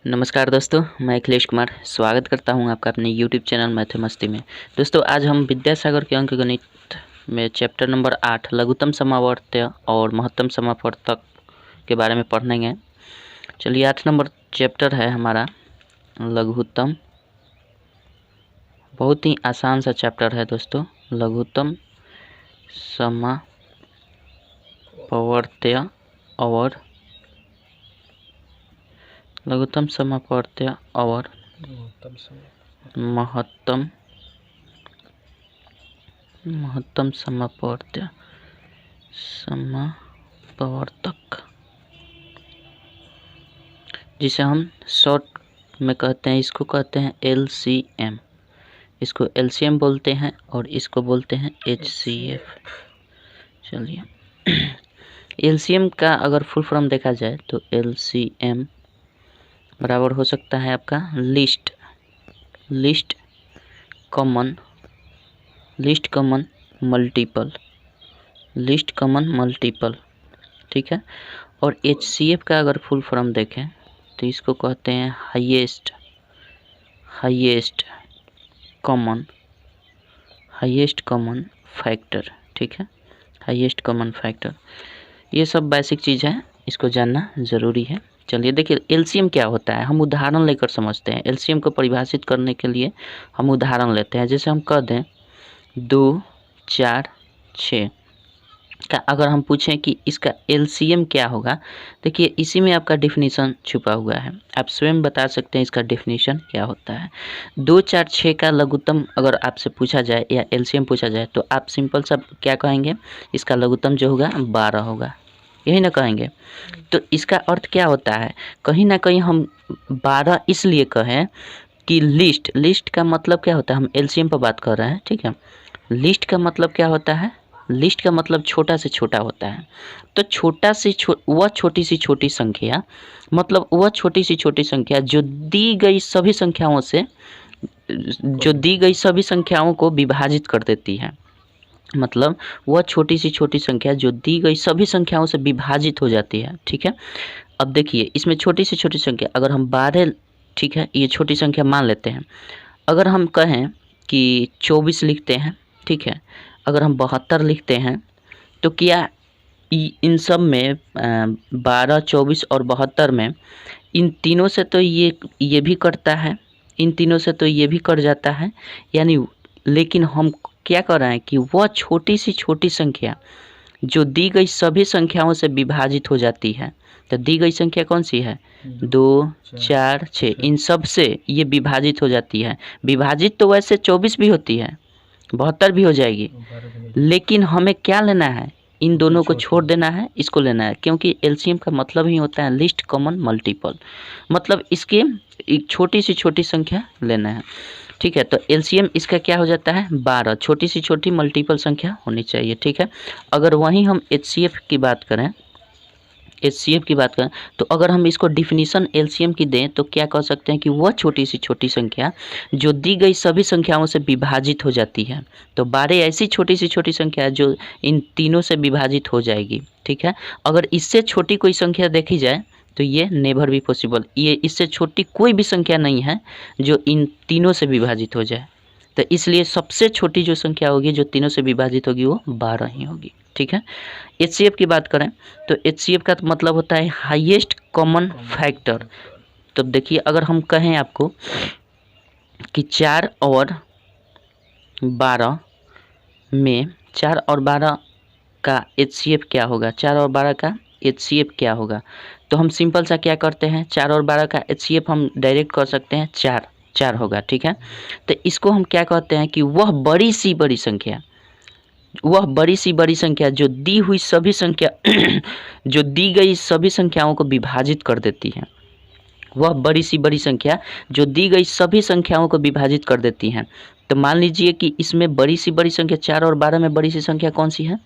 नमस्कार दोस्तों, मैं अखिलेश कुमार स्वागत करता हूं आपका अपने YouTube चैनल मैथमस्ती में। दोस्तों आज हम विद्यासागर के अंकगणित में चैप्टर नंबर 8 लघुत्तम समावर्त्य और महत्तम समावर्तक के बारे में पढ़ेंगे। चलिए 8 नंबर चैप्टर है हमारा लघुत्तम। बहुत ही आसान सा चैप्टर है दोस्तों, लघुत्तम समावर्त्य और लघुत्तम समावर्त्य और महत्तम समावर्त्य समावर्तक, जिसे हम शॉर्ट में कहते हैं, इसको कहते हैं LCM। इसको LCM बोलते हैं और इसको बोलते हैं HCF। चलिए LCM का अगर फुल फॉर्म देखा जाए तो LCM बराबर हो सकता है आपका लिस्ट कॉमन मल्टीपल, ठीक है। और HCF का अगर फुल फॉर्म देखें तो इसको कहते हैं हाईएस्ट कॉमन फैक्टर, ठीक है, हाईएस्ट कॉमन फैक्टर। ये सब बेसिक चीज़ है, इसको जानना ज़रूरी है। चलिए देखिए LCM क्या होता है, हम उदाहरण लेकर समझते हैं। LCM को परिभाषित करने के लिए हम उदाहरण लेते हैं। जैसे हम कह दें 2, 4, 6 का अगर हम पूछें कि इसका LCM क्या होगा, देखिए इसी में आपका डेफिनेशन छुपा हुआ है। आप स्वयं बता सकते हैं इसका डेफिनेशन क्या होता है। 2, 4, 6 का लघुत्तम अगर आपसे पूछा जाए या LCM पूछा जाए तो आप सिंपल सा क्या कहेंगे, इसका लघुत्तम जो होगा 12 होगा, यही ना कहेंगे। तो इसका अर्थ क्या होता है, कहीं ना कहीं हम 12 इसलिए कहें कि लिस्ट का मतलब क्या होता है, हम LCM पर बात कर रहे हैं, ठीक है। लिस्ट का मतलब क्या होता है, लिस्ट का मतलब छोटा से छोटा होता है। तो वह छोटी सी छोटी संख्या, मतलब वह छोटी सी छोटी संख्या जो दी गई सभी संख्याओं को विभाजित कर देती है। मतलब वह छोटी सी छोटी संख्या जो दी गई सभी संख्याओं से विभाजित हो जाती है, ठीक है। अब देखिए इसमें छोटी से छोटी संख्या अगर हम 12, ठीक है, ये छोटी संख्या मान लेते हैं। अगर हम कहें कि 24 लिखते हैं, ठीक है, अगर हम 72 लिखते हैं तो क्या इन सब में 12, 24 और 72 में इन तीनों से तो ये भी कटता है, इन तीनों से तो ये भी कट जाता है, यानी लेकिन हम क्या कर रहे हैं कि वह छोटी सी छोटी संख्या जो दी गई सभी संख्याओं से विभाजित हो जाती है। तो दी गई संख्या कौन सी है, 2, 4, 6, इन सब से ये विभाजित हो जाती है। विभाजित तो वैसे 24 भी होती है, 72 भी हो जाएगी, लेकिन हमें क्या लेना है, इन दोनों को छोड़ देना है, इसको लेना है, क्योंकि LCM का मतलब ही होता है लिस्ट कॉमन मल्टीपल, मतलब इसके एक छोटी सी छोटी संख्या लेना है, ठीक है। तो LCM इसका क्या हो जाता है, 12, छोटी सी छोटी मल्टीपल संख्या होनी चाहिए, ठीक है। अगर वहीं हम HCF की बात करें तो अगर हम इसको डिफिनीशन LCM की दें तो क्या कह सकते हैं कि वह छोटी सी छोटी संख्या जो दी गई सभी संख्याओं से विभाजित हो जाती है। तो 12 ऐसी छोटी सी छोटी संख्या है जो इन तीनों से विभाजित हो जाएगी, ठीक है। अगर इससे छोटी कोई संख्या देखी जाए तो ये नेवर भी पॉसिबल, ये इससे छोटी कोई भी संख्या नहीं है जो इन तीनों से विभाजित हो जाए। तो इसलिए सबसे छोटी जो संख्या होगी जो तीनों से विभाजित होगी वो 12 ही होगी, ठीक है। HCF की बात करें तो HCF का मतलब होता है हाईएस्ट कॉमन फैक्टर। तो देखिए अगर हम कहें आपको कि 4 और 12 में 4 और 12 का HCF क्या होगा, 4 और 12 का HCF क्या होगा, तो हम सिंपल सा क्या करते हैं, 4 और 12 का HCF हम डायरेक्ट कर सकते हैं, 4 होगा, ठीक है। तो इसको हम क्या कहते हैं कि वह बड़ी सी बड़ी संख्या जो दी हुई सभी संख्या जो दी गई सभी संख्याओं को विभाजित कर देती है, वह बड़ी सी बड़ी संख्या जो दी गई सभी संख्याओं को विभाजित कर देती है। तो मान लीजिए कि इसमें बड़ी सी बड़ी संख्या 4 और 12 में बड़ी सी संख्या कौन सी है,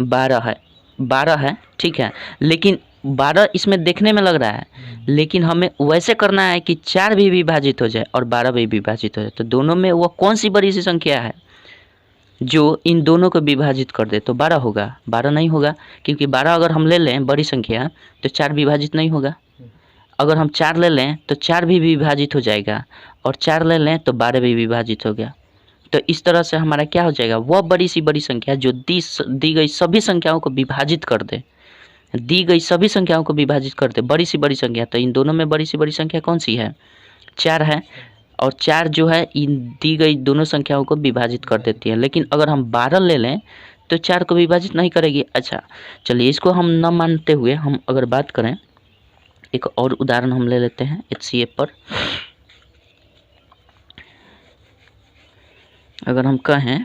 12 है, ठीक है। लेकिन 12 इसमें देखने में लग रहा है, लेकिन हमें वैसे करना है कि 4 भी विभाजित हो जाए और 12 भी विभाजित हो जाए। तो दोनों में वह कौन सी बड़ी सी संख्या है जो इन दोनों को विभाजित कर दे, तो 12 होगा, 12 नहीं होगा, क्योंकि 12 अगर हम ले लें बड़ी संख्या तो 4 विभाजित नहीं होगा। अगर हम 4 ले लें तो 4 भी विभाजित हो जाएगा, और 4 ले लें तो 12 भी विभाजित हो गया। तो इस तरह से हमारा क्या हो जाएगा, वह बड़ी सी बड़ी संख्या जो दी गई सभी संख्याओं को विभाजित कर दे, दी गई सभी संख्याओं को विभाजित कर दे बड़ी सी बड़ी संख्या। तो इन दोनों में बड़ी सी बड़ी संख्या कौन सी है, 4 है, और 4 जो है इन दी गई दोनों संख्याओं को विभाजित कर देती है। लेकिन अगर हम 12 ले लें तो 4 को विभाजित नहीं करेगी। अच्छा चलिए, इसको हम न मानते हुए हम अगर बात करें, एक और उदाहरण हम ले लेते हैं HCF पर। अगर हम कहें,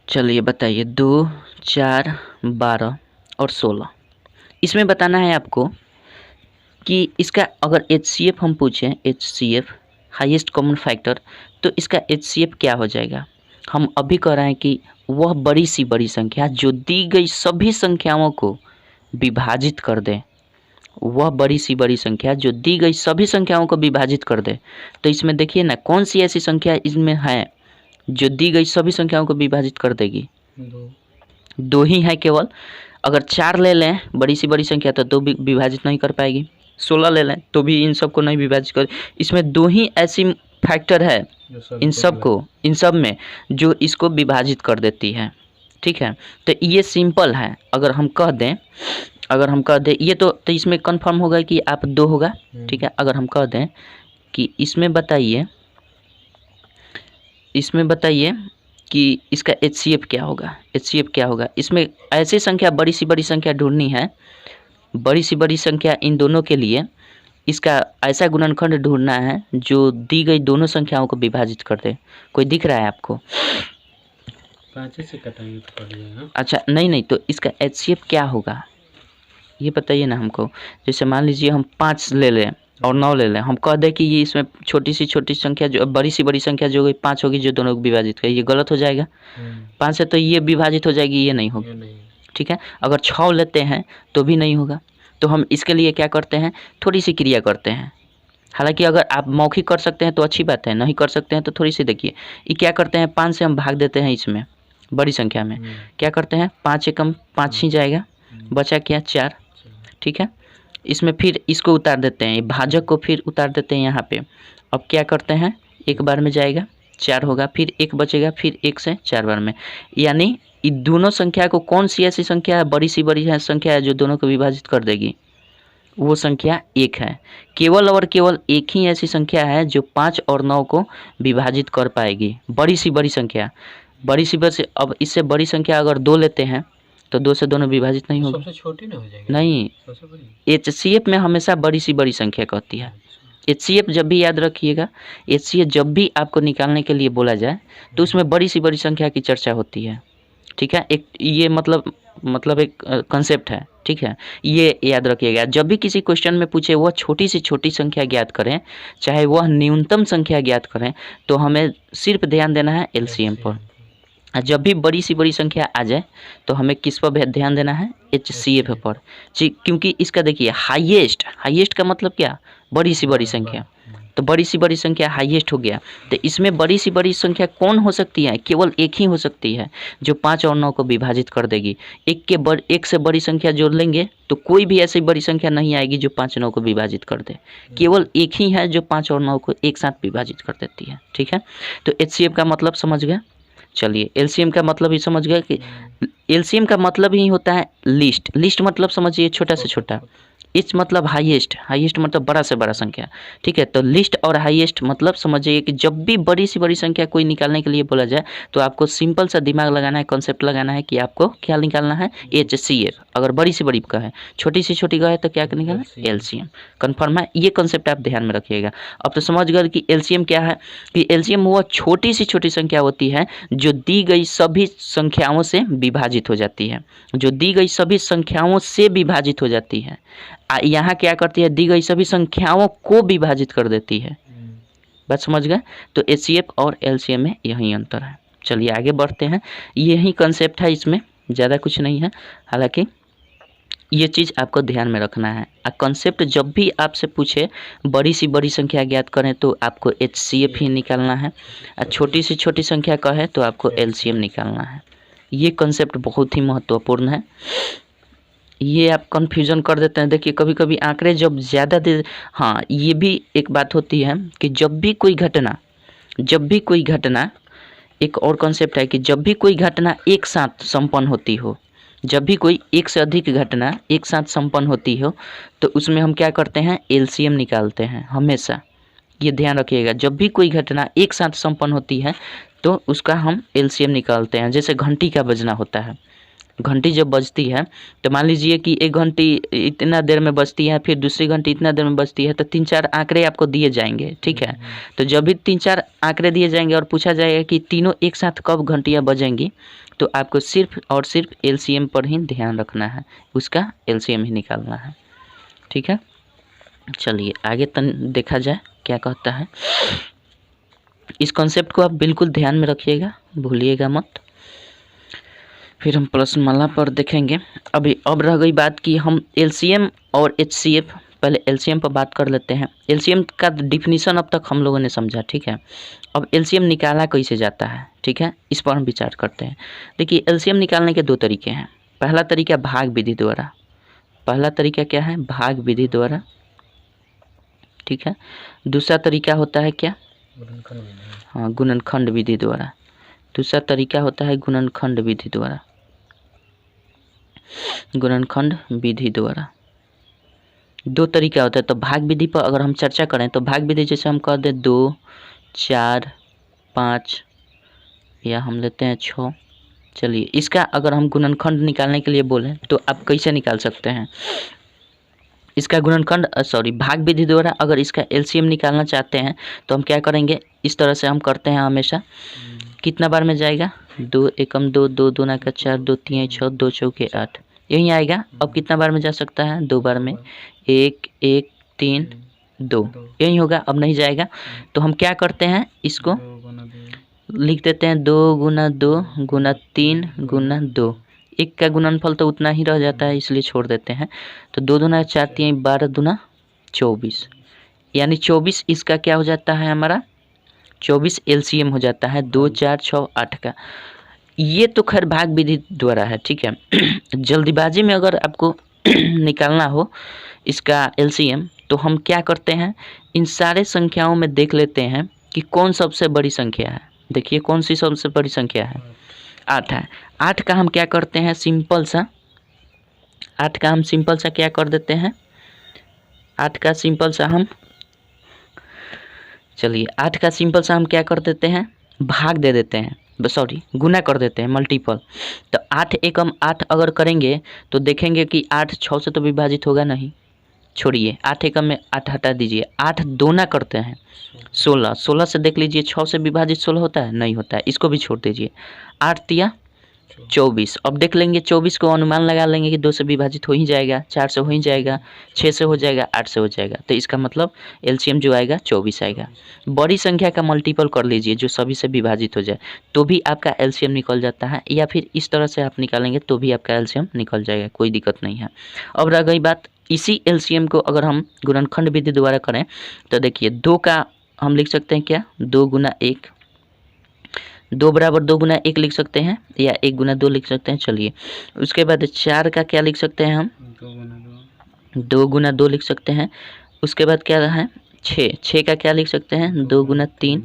चलिए बताइए 2, 4, 12 और 16, इसमें बताना है आपको कि इसका अगर HCF हम पूछें, HCF हाईएस्ट कॉमन फैक्टर, तो इसका HCF क्या हो जाएगा। हम अभी कह रहे हैं कि वह बड़ी सी बड़ी संख्या जो दी गई सभी संख्याओं को विभाजित कर दे, वह बड़ी सी बड़ी संख्या जो दी गई सभी संख्याओं को विभाजित कर दे। तो इसमें देखिए ना, कौन सी ऐसी संख्या इसमें है जो दी गई सभी संख्याओं को विभाजित कर देगी, 2 ही है केवल। अगर 4 ले लें बड़ी सी बड़ी संख्या तो 2 विभाजित नहीं कर पाएगी, 16 ले लें तो भी इन सब को नहीं विभाजित कर। इसमें 2 ही ऐसी फैक्टर है इन सब में जो इसको विभाजित कर देती है, ठीक है। तो ये सिंपल है। अगर हम कह दें ये तो इसमें कंफर्म होगा कि आप 2 होगा, ठीक है। अगर हम कह दें कि इसमें बताइए कि इसका HCF क्या होगा। इसमें ऐसी संख्या बड़ी सी बड़ी संख्या ढूंढनी है, बड़ी सी बड़ी संख्या इन दोनों के लिए इसका ऐसा गुणनखंड ढूंढना है जो दी गई दोनों संख्याओं को विभाजित कर दे। कोई दिख रहा है आपको? 5 से कटाएंगे तो पड़ जाएगा। अच्छा नहीं, तो इसका HCF क्या होगा ये बताइए ना हमको। जैसे मान लीजिए हम 5 ले लें और 9 ले लें, हम कह दें कि ये इसमें छोटी सी छोटी संख्या जो बड़ी सी बड़ी संख्या जो 5 होगी जो दोनों को विभाजित करेगी, ये गलत हो जाएगा। 5 से तो ये विभाजित हो जाएगी, ये नहीं होगी, ठीक है। अगर 6 लेते हैं तो भी नहीं होगा। तो हम इसके लिए क्या करते हैं, थोड़ी सी क्रिया करते हैं। हालांकि अगर आप मौखिक कर सकते हैं तो अच्छी बात है, नहीं कर सकते हैं तो थोड़ी सी देखिए, ये क्या करते हैं, 5 से हम भाग देते हैं इसमें बड़ी संख्या में, क्या करते हैं 5 एकम 5 ही जाएगा, बचा क्या 4, ठीक है। इसमें फिर इसको उतार देते हैं, भाजक को फिर उतार देते हैं यहाँ पे। अब क्या करते हैं, एक बार में जाएगा 4 होगा, फिर 1 बचेगा, फिर 1 से 4 बार में। यानी इन दोनों संख्या को कौन सी ऐसी संख्या है, बड़ी सी बड़ी संख्या है जो दोनों को विभाजित कर देगी, वो संख्या 1 है। केवल और केवल एक ही ऐसी संख्या है जो 5 और 9 को विभाजित कर पाएगी, बड़ी सी बड़ी संख्या। अब इससे बड़ी संख्या अगर 2 लेते हैं तो 2 से दोनों विभाजित नहीं होगी, सबसे छोटी ना हो जाएगी, नहीं। सबसे बड़ी HCF में हमेशा बड़ी सी बड़ी संख्या कहती है। HCF जब भी याद रखिएगा, HCF जब भी आपको निकालने के लिए बोला जाए तो उसमें बड़ी सी बड़ी संख्या की चर्चा होती है, ठीक है। एक ये मतलब एक कंसेप्ट है, ठीक है। ये याद रखिएगा, जब भी किसी क्वेश्चन में पूछे वह छोटी से छोटी संख्या ज्ञात करें, चाहे वह न्यूनतम संख्या ज्ञात करें, तो हमें सिर्फ ध्यान देना है LCM पर। जब भी बड़ी सी बड़ी संख्या आ जाए तो हमें किस पर ध्यान देना है, HCF पर जी। क्योंकि इसका देखिए हाईएस्ट का मतलब क्या, बड़ी सी बड़ी संख्या, तो बड़ी सी बड़ी संख्या हाईएस्ट हो गया। तो इसमें बड़ी सी बड़ी संख्या कौन हो सकती है, केवल एक ही हो सकती है जो 5 और 9 को विभाजित कर देगी। एक से बड़ी संख्या जोड़ लेंगे तो कोई भी ऐसी बड़ी संख्या नहीं आएगी जो 5 9 को विभाजित कर दे, केवल एक ही है जो 5 और 9 को एक साथ विभाजित कर देती है, ठीक है। तो HCF का मतलब समझ गए। चलिए LCM का मतलब ही समझ गए कि LCM का मतलब ही होता है लिस्ट मतलब समझिए छोटा से छोटा, इच मतलब हाईएस्ट मतलब बड़ा से बड़ा संख्या, ठीक है। तो लिस्ट और हाईएस्ट मतलब समझिए कि जब भी बड़ी से बड़ी संख्या कोई निकालने के लिए बोला जाए तो आपको सिंपल सा दिमाग लगाना है, कॉन्सेप्ट लगाना है कि आपको क्या निकालना है, HCF। अगर बड़ी से बड़ी का है, छोटी से छोटी का है तो क्या निकालना है, LCM। कन्फर्म है, ये कॉन्सेप्ट आप ध्यान में रखिएगा। अब तो समझ गए कि LCM क्या है, कि LCM वो छोटी सी छोटी संख्या होती है जो दी गई सभी संख्याओं से विभाजित हो जाती है, जो दी गई सभी संख्याओं से विभाजित हो जाती है। यहाँ क्या करती है, दी गई सभी संख्याओं को विभाजित कर देती है। बात समझ गए। तो HCF और LCM में यही अंतर है। चलिए आगे बढ़ते हैं, यही कंसेप्ट है, इसमें ज़्यादा कुछ नहीं है। हालांकि ये चीज़ आपको ध्यान में रखना है, कंसेप्ट जब भी आपसे पूछे बड़ी सी बड़ी संख्या ज्ञात करें तो आपको HCF ही निकालना है, छोटी सी छोटी संख्या कहे तो आपको LCM निकालना है। ये कंसेप्ट बहुत ही महत्वपूर्ण है। ये आप कन्फ्यूज़न कर देते हैं। देखिए कभी कभी आंकड़े जब ज़्यादा दे, हाँ ये भी एक बात होती है कि जब भी कोई घटना, एक और कॉन्सेप्ट है कि जब भी कोई घटना एक साथ संपन्न होती हो, जब भी कोई एक से अधिक घटना एक साथ संपन्न होती हो, तो उसमें हम क्या करते हैं, एलसीएम निकालते हैं हमेशा। ये ध्यान रखिएगा, जब भी कोई घटना एक साथ संपन्न होती है तो उसका हम एलसीएम निकालते हैं। जैसे घंटी का बजना होता है, घंटी जब बजती है तो मान लीजिए कि एक घंटी इतना देर में बजती है, फिर दूसरी घंटी इतना देर में बजती है, तो 3-4 आंकड़े आपको दिए जाएंगे, ठीक है। तो जब भी 3-4 आंकड़े दिए जाएंगे और पूछा जाएगा कि तीनों एक साथ कब घंटियाँ बजेंगी, तो आपको सिर्फ और सिर्फ एलसीएम पर ही ध्यान रखना है, उसका एलसीएम ही निकालना है, ठीक है। चलिए आगे देखा जाए क्या कहता है। इस कॉन्सेप्ट को आप बिल्कुल ध्यान में रखिएगा, भूलिएगा मत। फिर हम प्रश्नमाला पर देखेंगे। अब रह गई बात कि हम एलसीएम और एचसीएफ, पहले एलसीएम पर बात कर लेते हैं। एलसीएम का डिफिनीशन अब तक हम लोगों ने समझा, ठीक है। अब एलसीएम निकाला कैसे जाता है, ठीक है, इस पर हम विचार करते हैं। देखिए एलसीएम निकालने के 2 तरीके हैं। पहला तरीका भाग विधि द्वारा, पहला तरीका क्या है, भाग विधि द्वारा, ठीक है। दूसरा तरीका होता है क्या, हाँ गुणनखंड विधि द्वारा। दूसरा तरीका होता है गुणनखंड विधि द्वारा, गुणनखंड विधि द्वारा 2 तरीका होता है। तो भाग विधि पर अगर हम चर्चा करें तो भाग विधि जैसे हम कह दें 2, 4, 5 या हम लेते हैं 6। चलिए इसका अगर हम गुणनखंड निकालने के लिए बोलें तो आप कैसे निकाल सकते हैं इसका गुणनखंड, भाग विधि द्वारा अगर इसका एलसीएम निकालना चाहते हैं तो हम क्या करेंगे, इस तरह से हम करते हैं हमेशा। कितना बार में जाएगा, 2 एकम 2, 2 दूना का 4, 2 तिहाई 6, 2 चौके 8, यही आएगा। अब कितना बार में जा सकता है, 2 बार में, 1, 1, 3, 2, यही होगा, अब नहीं जाएगा। तो हम क्या करते हैं, इसको लिख देते हैं 2 गुना 2 गुना 3 गुना 2। एक का गुणनफल तो उतना ही रह जाता है, इसलिए छोड़ देते हैं। तो 2 दूना 4 तिहाई 12 दूना 24, यानी 24 इसका क्या हो जाता है हमारा, 24 एलसीएम हो जाता है 2, 4, 6, 8 का। ये तो खैर भाग विधि द्वारा है, ठीक है। जल्दीबाजी में अगर आपको निकालना हो इसका एलसीएम तो हम क्या करते हैं, इन सारे संख्याओं में देख लेते हैं कि कौन सबसे बड़ी संख्या है। देखिए कौन सी सबसे बड़ी संख्या है, 8 है। 8 का हम क्या करते हैं, सिंपल सा 8 का हम सिंपल सा क्या कर देते हैं, 8 का सिंपल सा हम, चलिए 8 का सिंपल सा हम क्या कर देते हैं, भाग दे देते हैं, गुना कर देते हैं, मल्टीपल। तो 8 एकम 8 अगर करेंगे तो देखेंगे कि 8 6 से तो विभाजित होगा नहीं, छोड़िए 8 एकम में 8 हटा दीजिए। 8 दोना करते हैं 16, 16 से देख लीजिए 6 से विभाजित 16 होता है, नहीं होता है, इसको भी छोड़ दीजिए। 8 तिया 24, अब देख लेंगे 24 को अनुमान लगा लेंगे कि 2 से विभाजित हो ही जाएगा, 4 से हो ही जाएगा, 6 से हो जाएगा, 8 से हो जाएगा। तो इसका मतलब एलसीएम जो आएगा 24 आएगा। बड़ी संख्या का मल्टीपल कर लीजिए जो सभी से विभाजित हो जाए, तो भी आपका एलसीएम निकल जाता है, या फिर इस तरह से आप निकालेंगे तो भी आपका एलसीएम निकल जाएगा, कोई दिक्कत नहीं है। अब रह गई बात, इसी एलसीएम को अगर हम गुणनखंड विधि द्वारा करें तो देखिए 2 का हम लिख सकते हैं क्या, 2 गुना 1, 2 बराबर 2 गुना 1 लिख सकते हैं, या 1 गुना 2 लिख सकते हैं। चलिए उसके बाद 4 का क्या लिख सकते हैं हम, 2 गुना 2 लिख सकते हैं। उसके बाद क्या है, 6 का क्या लिख सकते हैं, 2 गुना 3।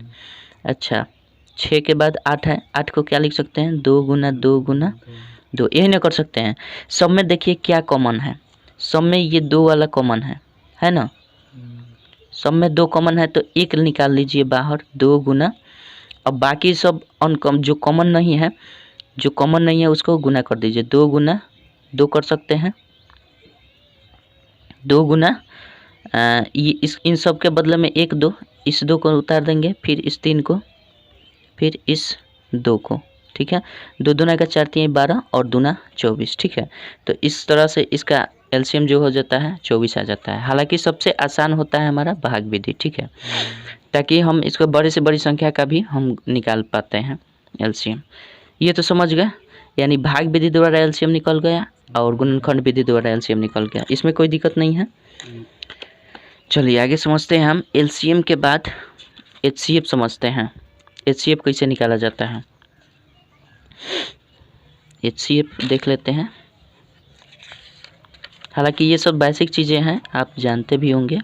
अच्छा 6 के बाद 8 है, 8 को क्या लिख सकते हैं, 2 गुना 2 गुना 2, यही ना कर सकते हैं। सब में देखिए क्या कॉमन है, सब में ये 2 वाला कॉमन है ना, सब में 2 कॉमन है, तो 1 निकाल लीजिए बाहर, 2 गुना, अब बाकी सब जो कॉमन नहीं है, जो कॉमन नहीं है उसको गुना कर दीजिए, 2 गुना 2 कर सकते हैं, 2 गुना ये इन सब के बदले में 1 2, इस 2 को उतार देंगे, फिर इस 3 को, फिर इस 2 को, ठीक है। 2 दूना का 4 तिहाई 12 और दूना 24, ठीक है। तो इस तरह से इसका एलसीएम जो हो जाता है 24 आ जाता है। हालांकि सबसे आसान होता है हमारा भाग विधि, ठीक है, ताकि हम इसको बड़े से बड़ी संख्या का भी हम निकाल पाते हैं एलसीएम। ये तो समझ गए, यानी भाग विधि द्वारा एलसीएम निकल गया और गुणनखंड विधि द्वारा एलसीएम निकल गया, इसमें कोई दिक्कत नहीं है। चलिए आगे समझते हैं हम। एलसीएम के बाद एचसीएफ समझते हैं, एचसीएफ कैसे निकाला जाता है। एचसीएफ देख लेते हैं। हालांकि ये सब बेसिक चीज़ें हैं, आप जानते भी होंगे।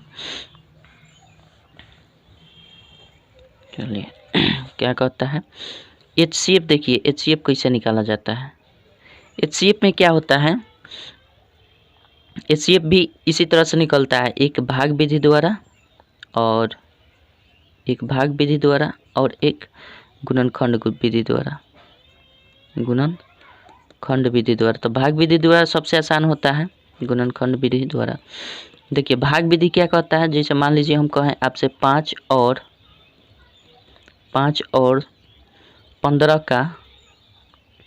चलिए क्या कहता है HCF। देखिए HCF कैसे निकाला जाता है। HCF में क्या होता है, HCF भी इसी तरह से निकलता है, एक भाग विधि द्वारा और एक भाग विधि द्वारा और एक गुणनखंड विधि द्वारा, गुणनखंड विधि द्वारा। तो भाग विधि द्वारा सबसे आसान होता है, गुणनखंड विधि द्वारा। देखिए भाग विधि क्या कहता है, जैसे मान लीजिए हम कहें आपसे 5 और 15 का,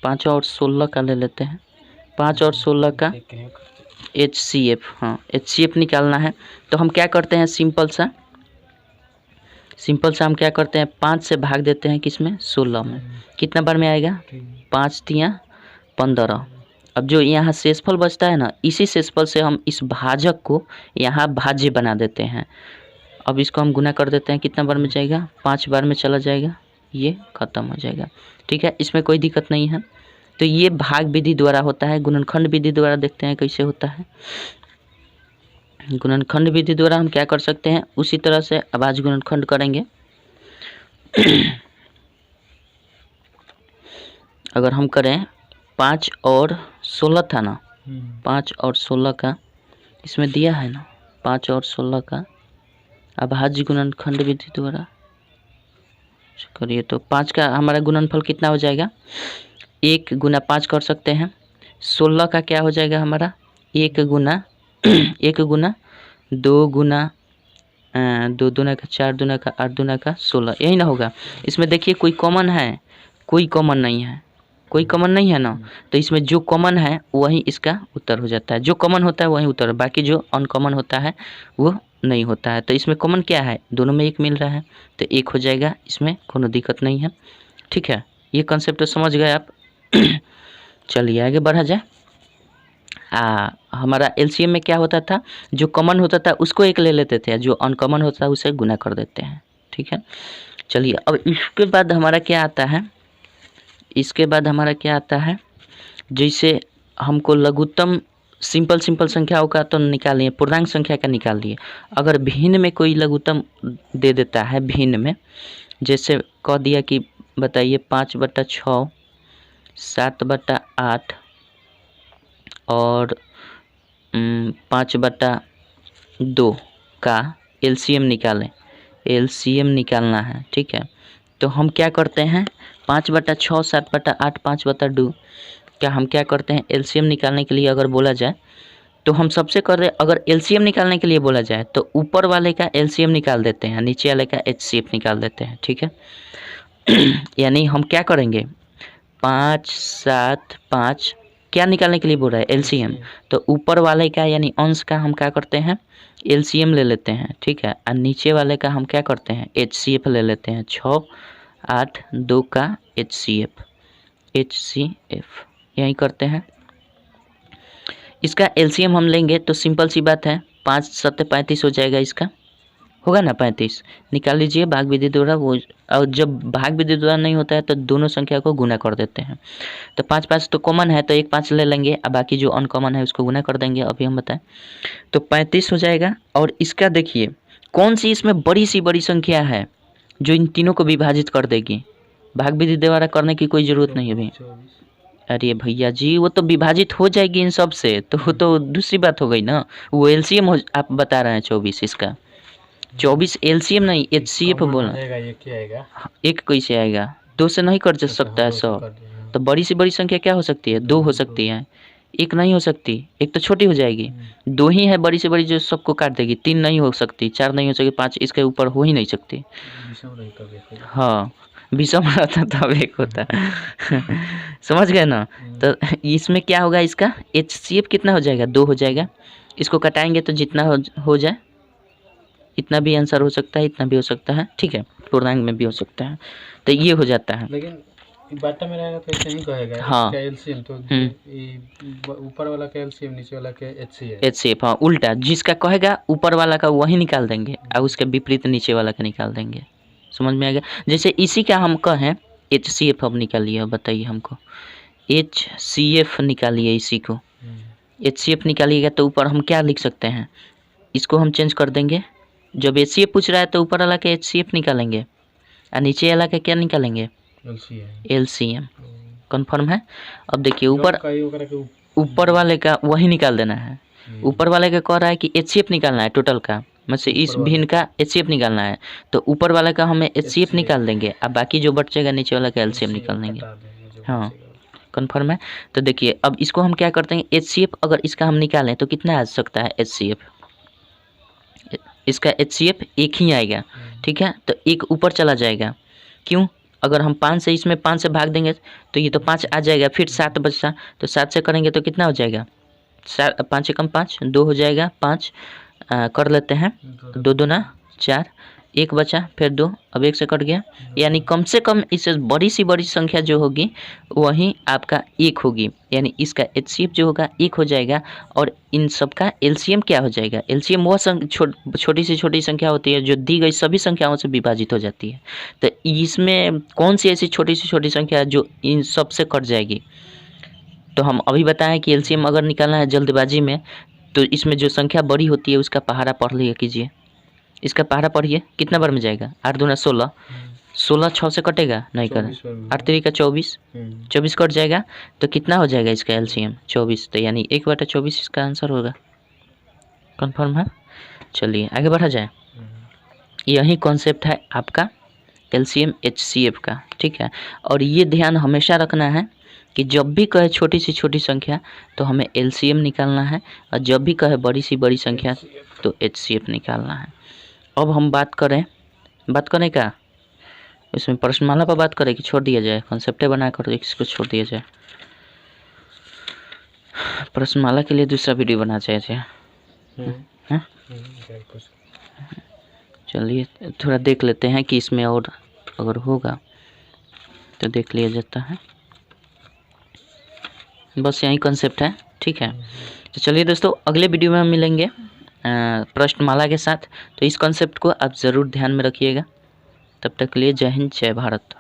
5 और 16 का ले लेते हैं, 5 और 16 का HCF, हाँ HCF निकालना है। तो हम क्या करते हैं, सिंपल सा हम क्या करते हैं, 5 से भाग देते हैं किसमें, 16 में। कितना बार में आएगा, 5 तिया 15। अब जो यहाँ शेषफल बचता है ना, इसी शेषफल से हम इस भाजक को यहाँ भाज्य बना देते हैं। अब इसको हम गुना कर देते हैं, कितना बार में जाएगा, 5 बार में चला जाएगा, ये खत्म हो जाएगा। ठीक है, इसमें कोई दिक्कत नहीं है। तो ये भाग विधि द्वारा होता है। गुणनखंड विधि द्वारा देखते हैं कैसे होता है। गुणनखंड विधि द्वारा हम क्या कर सकते हैं, उसी तरह से अब आज गुणनखंड करेंगे। अगर हम करें 5 और 16 था ना, 5 और 16 का इसमें दिया है ना, 5 और 16 का अभाज्य गुणनखंड विधि द्वारा करिए तो 5 का हमारा गुणनफल कितना हो जाएगा, 1 गुना 5 कर सकते हैं। 16 का क्या हो जाएगा हमारा, 1 गुना 2 गुना 2 दूना का 4 दूना का 8 दूना का 16, यही ना होगा। इसमें देखिए कोई कॉमन है, कोई कॉमन नहीं है, कोई कॉमन नहीं है ना। तो इसमें जो कॉमन है वही इसका उत्तर हो जाता है, जो कॉमन होता है वही उत्तर, बाकी जो अनकॉमन होता है वो नहीं होता है। तो इसमें कॉमन क्या है, दोनों में 1 मिल रहा है तो 1 हो जाएगा, इसमें कोनो दिक्कत नहीं है। ठीक है, ये कंसेप्ट तो समझ गए आप। चलिए आगे बढ़ा जाए। हमारा एलसीएम में क्या होता था, जो कॉमन होता था उसको 1 ले लेते थे, जो अनकॉमन होता है उसे गुना कर देते हैं। ठीक है, चलिए अब इसके बाद हमारा क्या आता है, इसके बाद हमारा क्या आता है, जैसे हमको लघुत्तम सिंपल संख्याओं का तो निकाल लिए, पूर्णांक संख्या का निकाल लिए। अगर भिन्न में कोई लघुत्तम दे देता है, भिन्न में जैसे कह दिया कि बताइए 5/6, 7/8 और 5/2 का एलसीएम निकालें, एलसीएम निकालना है। ठीक है, तो हम क्या करते हैं, 5/6, 7/8, 5/2 क्या हम क्या करते हैं, एलसीएम निकालने के लिए अगर बोला जाए तो हम सबसे कर रहे, अगर एलसीएम निकालने के लिए बोला जाए तो ऊपर वाले का एलसीएम निकाल देते हैं, नीचे वाले का एचसीएफ निकाल देते हैं। ठीक है, यानी हम क्या करेंगे, 5, 7, 5 क्या निकालने के लिए बोल रहा है, एलसीएम। तो ऊपर वाले का यानी अंश का हम क्या करते हैं, एलसीएम ले लेते हैं। ठीक है, और नीचे वाले का हम क्या करते हैं, एचसीएफ ले लेते हैं। 6, 8, 2 का एचसीएफ यही करते हैं। इसका एलसीएम हम लेंगे तो सिंपल सी बात है, 5 7 35 हो जाएगा, इसका होगा ना 35, निकाल लीजिए भाग विधि द्वारा। वो और जब भाग विधि द्वारा नहीं होता है तो दोनों संख्या को गुना कर देते हैं। तो 5 5 तो कॉमन है तो 1 5 ले लेंगे, और बाकी जो अनकॉमन है उसको गुना कर देंगे। अभी हम बताएं तो 35 हो जाएगा। और इसका देखिए कौन सी इसमें बड़ी संख्या है जो इन तीनों को विभाजित कर देगी, भाग विधि द्वारा करने की कोई ज़रूरत नहीं है अभी। अरे भैया जी, वो तो विभाजित हो जाएगी इन सब से, तो वो तो दूसरी बात हो गई ना। वो एलसीएम आप बता रहे हैं 24, इसका 24 एलसीएम नहीं एचसीएफ बोला। एक कैसे आएगा, 2 से नहीं कर सकता है 100। तो बड़ी से बड़ी संख्या क्या हो सकती है, 2 हो सकती है, 1 नहीं हो सकती, 1 तो छोटी हो जाएगी। 2 ही है बड़ी से बड़ी जो सबको काट देगी। 3 नहीं हो सकती, 4 नहीं हो सकती, 5 इसके ऊपर हो ही नहीं सकती। हाँ, विषम रहता तब 1 होता। समझ गए ना। तो इसमें क्या होगा, इसका एचसीएफ कितना हो जाएगा, 2 हो जाएगा। इसको कटाएंगे तो जितना हो जाए, इतना भी आंसर हो सकता है, इतना भी हो सकता है। ठीक है, पूर्णांक में भी हो सकता है। तो ये हो जाता है। लेकिन बाटा में रहेगा तो ऐसे नहीं कहेगा। हाँ, एलसीएम तो ऊपर वाला का एलसीएम, नीचे वाला का एचसीएफ। हाँ, उल्टा जिसका कहेगा ऊपर वाला का वही निकाल देंगे और उसके विपरीत नीचे वाला का निकाल देंगे। समझ में आ गया। जैसे इसी का हम कहें एचसीएफ, अब निकालिए, बताइए हमको एचसीएफ निकालिए इसी को। HCF निकालिएगा तो ऊपर हम क्या लिख सकते हैं, इसको हम चेंज कर देंगे। जब HCF पूछ रहा है तो ऊपर वाला का HCF निकालेंगे और नीचे वाला का क्या निकालेंगे, LCM। कन्फर्म है। अब देखिए ऊपर वाले का वही निकाल देना है। ऊपर वाले का कह रहा है कि HCF निकालना है टोटल का, मतलब इस भिन्न का HCF निकालना है, तो ऊपर वाले का हमें HCF निकाल देंगे और बाकी जो बचेगा नीचे वाला का LCM निकाल देंगे। हाँ कन्फर्म है। तो देखिए अब इसको हम क्या करते हैं, HCF अगर इसका हम निकालें तो कितना आ सकता है HCF, इसका HCF एक ही आएगा, ठीक है। तो एक ऊपर चला जाएगा, क्यों, अगर हम 5 से इसमें 5 से भाग देंगे तो ये तो 5 आ जाएगा, फिर 7 बचता, तो 7 से करेंगे तो कितना हो जाएगा, 5 से कम 5, 2 हो जाएगा, 5 कर लेते हैं, 2 दूना 4, 1 बचा, फिर 2, अब 1 से कट गया, यानी कम से कम इससे बड़ी सी बड़ी संख्या जो होगी वही आपका 1 होगी, यानी इसका HCF जो होगा 1 हो जाएगा और इन सब का LCM क्या हो जाएगा, LCM वह छोटी से छोटी संख्या होती है जो दी गई सभी संख्याओं से विभाजित हो जाती है। तो इसमें कौन सी ऐसी छोटी से छोटी संख्या है जो इन सब से कट जाएगी, तो हम अभी बताएं कि LCM अगर निकालना है जल्दबाजी में तो इसमें जो संख्या बड़ी होती है उसका पहाड़ा पढ़ लिया कीजिए। इसका पहाड़ा पढ़िए, कितना बार में जाएगा, 8 दूना 16, 16 6 से कटेगा नहीं कर, 8 3 का 24, 24 कट जाएगा, तो कितना हो जाएगा इसका LCM 24, तो यानी 1/24 इसका आंसर होगा। कंफर्म है। चलिए आगे बढ़ा जाए। यही कॉन्सेप्ट है आपका LCM HCF का, ठीक है। और ये ध्यान हमेशा रखना है कि जब भी कहे छोटी सी छोटी संख्या तो हमें LCM निकालना है, और जब भी कहे बड़ी सी बड़ी संख्या तो HCF निकालना है। अब हम बात करें का, इसमें प्रश्नमाला पर बात करें कि छोड़ दिया जाए, कॉन्सेप्ट बनाकर इसको छोड़ दिया जाए, प्रश्नमाला के लिए दूसरा वीडियो बना चाहिए। चलिए थोड़ा देख लेते हैं कि इसमें और अगर होगा तो देख लिया जाता है, बस यही कॉन्सेप्ट है, ठीक है। तो चलिए दोस्तों अगले वीडियो में हम मिलेंगे प्रश्नमाला के साथ, तो इस कॉन्सेप्ट को आप ज़रूर ध्यान में रखिएगा। तब तक के लिए जय हिंद जय भारत।